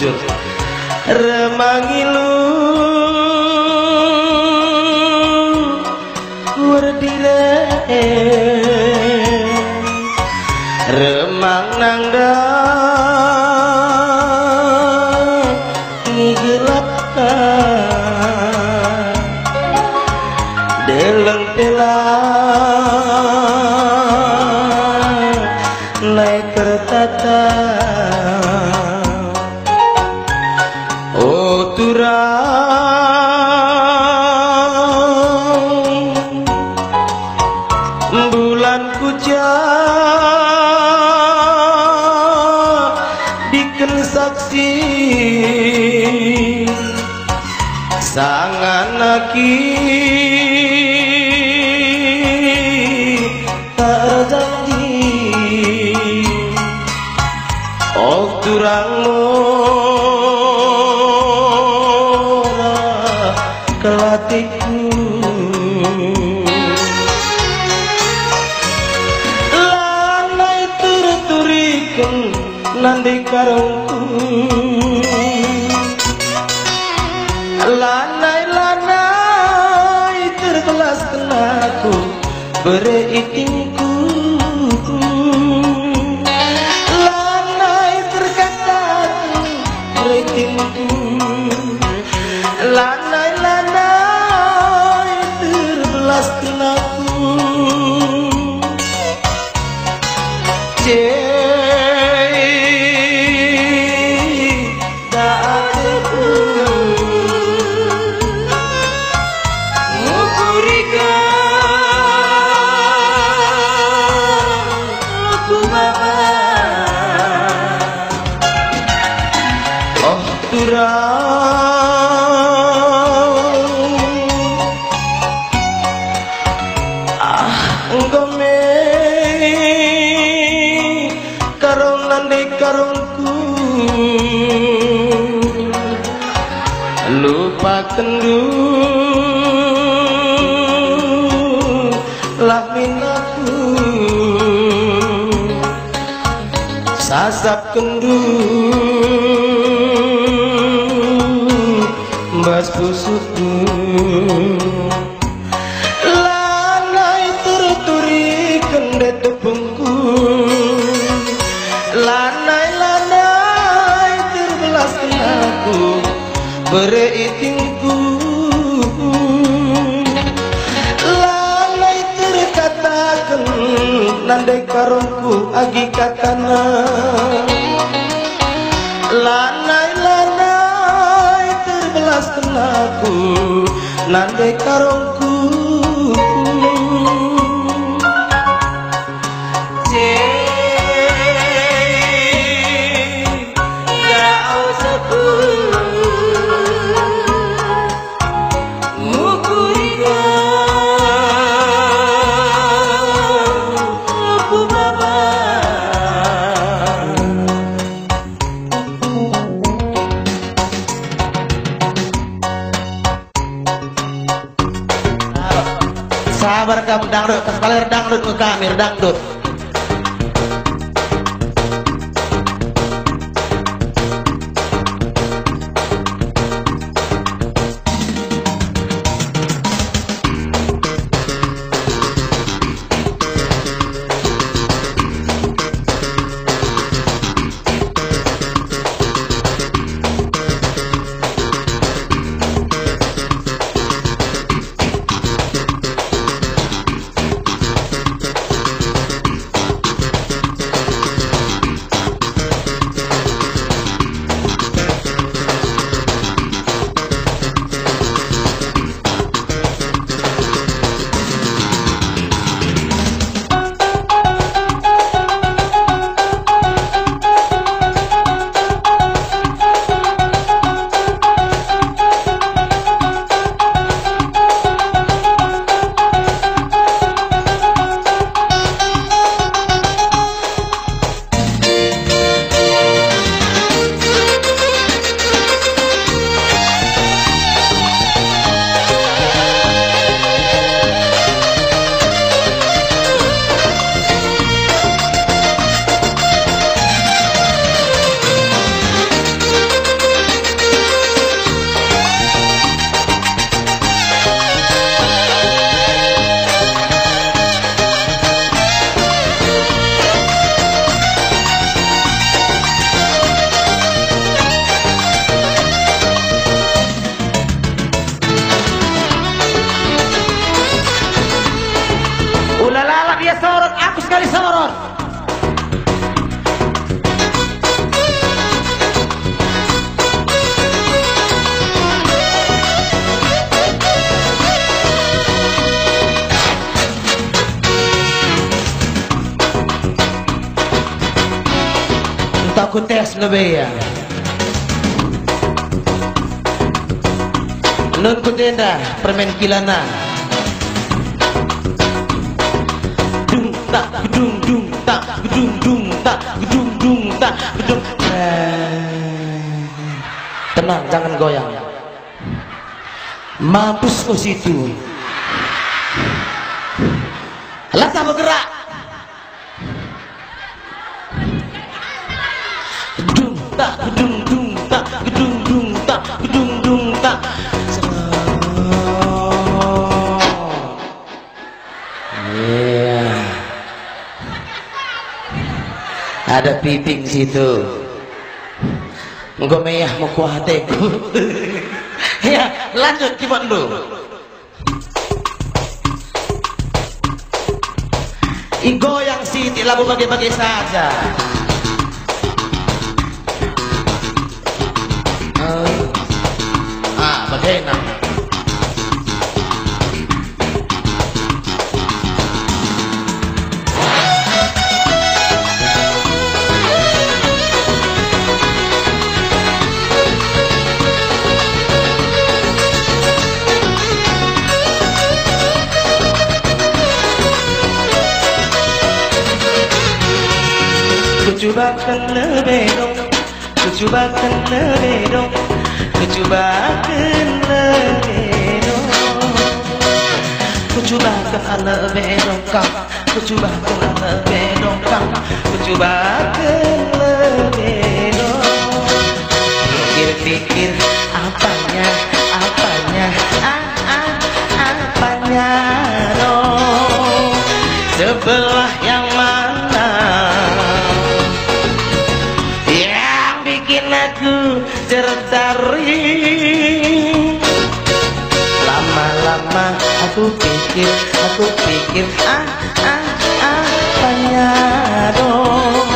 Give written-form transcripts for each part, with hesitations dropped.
wujud remangilu werdire remang nangdang ngigelapkan deleng telah naik kertata oh turang bulan kujang diken saksi sangan naki tak janji oh turang mora kelatiku lanai tur-turiken nandi karungku lanai terbelas kenaku bereitingku lanai terkataku bereitingku lanai terbelas kenaku ngome karong nandi karungku lupa kendu laminaku sasap kendu bas busukku lanai tur-turi kende tepungku lanai terbelas kenaku bereitingku lanai terkatakan nandai karungku agi katana lanai terbelas kenaku nandai karungku sabar kamu dangdut, kapalir dangdut mukamir dangdut. aku tes lebih ya. Nun ku tenda permen kilana. Dung tak gedung dung tak gedung dung tak gedung dung tak gedung. Tenang, jangan goyang. Mampus ke situ. Lasa bergerak. Gedung tak gedung dung tak gedung dung tak gedung dung tak. Ada piping situ. Engkau meyah mau kuateku. Ya, lanjut kibon dulu. Goyang siti labu bagi-bagi saja. Bagaimana? Kucubakan lebih dong, kucubakan lebih dong, kucubakan lebih dong, kucubakan lebih dong kang, kucubakan lebih dong kang, kucubakan lebih dong. Pikir-pikir apanya, apanya, apanya dong, sebelah yang mana? Aku tertarik. Lama-lama aku pikir apanya dong,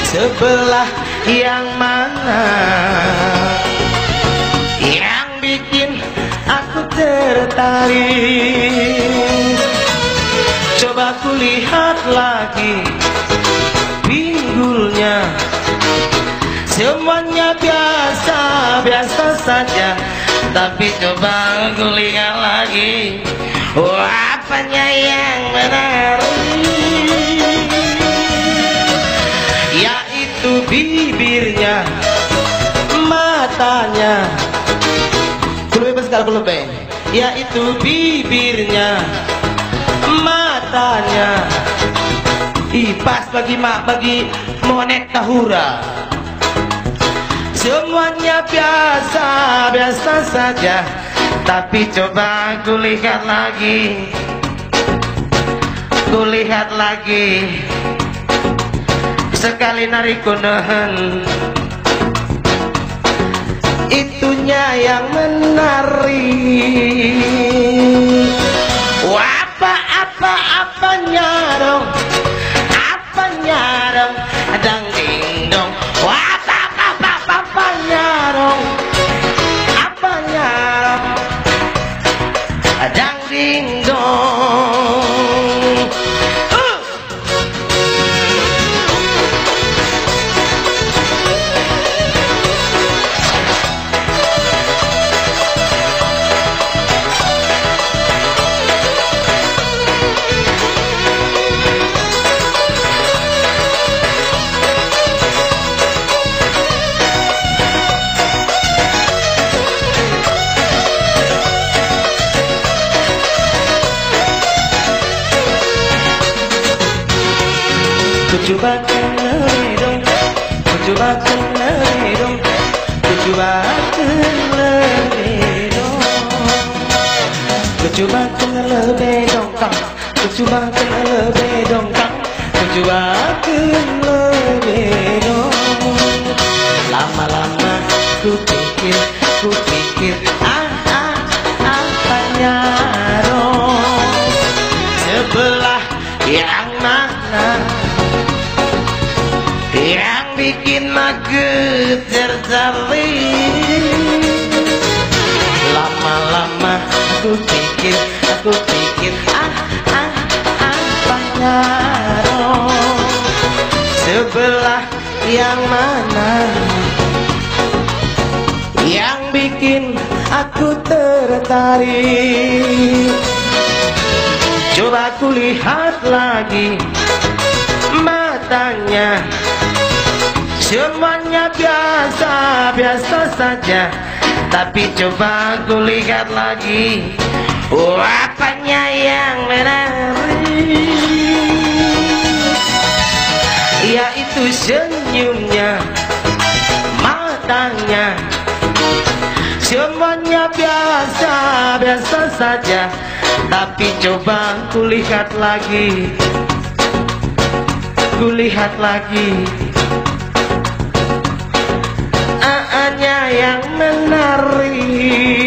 sebelah yang mana yang bikin aku tertarik. Coba ku lihat lagi pinggulnya. Semuanya biasa saja, tapi coba aku lihat lagi, apanya yang menarik, yaitu bibirnya, matanya, kulubeh sekali kulubeh, yaitu bibirnya, matanya, pas bagi mak bagi monet tahura. Semuanya biasa saja, tapi coba ku lihat lagi, sekali narik kunahan, itunya yang menarik. Apanya dong, apanya dong, dang ding dong. Apanya dong, apanya dong, dang ding dong. Kucubakan lebih dong, kucubakan lebih dong, kucubakan lebih dong, kucubakan lebih dong kang, kucubakan lebih dong kang, kucubakan lebih dong. Lama-lama ku pikir apanya dong, sebelah yang mana yang bikin aku tertarik. Lama-lama aku pikir apanya dong, sebelah yang mana yang bikin aku tertarik? Coba ku lihat lagi matanya, semuanya biasa-biasa saja. Tapi coba ku lihat lagi, apanya yang menarik? Yaitu senyumnya, matanya, semuanya biasa-biasa saja. Tapi coba ku lihat lagi, ku lihat lagi, yang menarik.